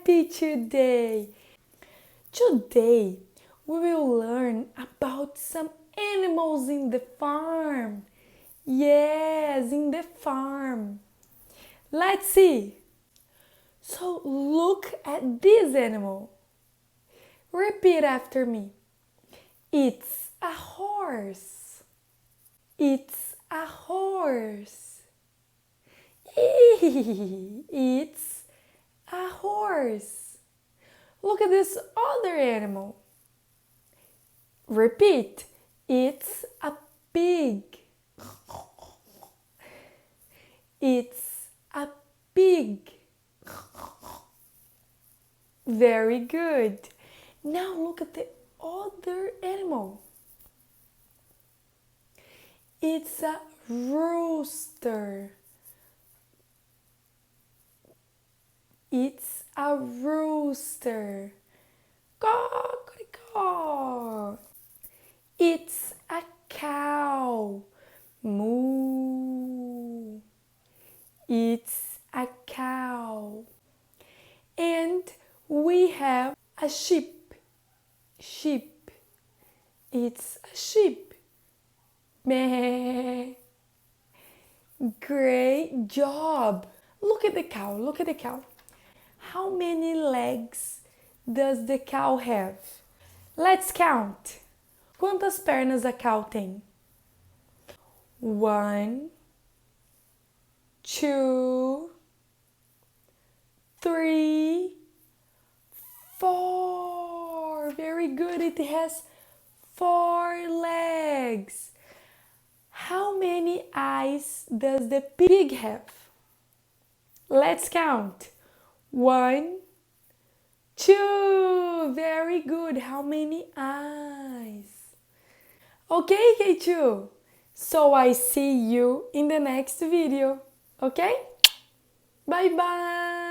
happy today. Today we will learn about some animals in the farm. Yes, in the farm. Let's see. So look at this animal. Repeat after me. It's a horse. It's a horse. It's a horse. Look at this other animal. Repeat. It's a pig. It's a pig. Very good. Now look at the other animal. It's a rooster. It's a rooster. Caw. It's a cow. Moo. It's a cow. And we have a sheep. Sheep. It's a sheep. Meh. Great job. Look at the cow. Look at the cow. How many legs does the cow have? Let's count. Quantas pernas a cow tem? 1, 2, 3, 4. Very good. It has 4 legs. How many eyes does the pig have? Let's count. 1, 2. Very good. How many eyes? Okay, K2. So I see you in the next video. Okay? Bye bye.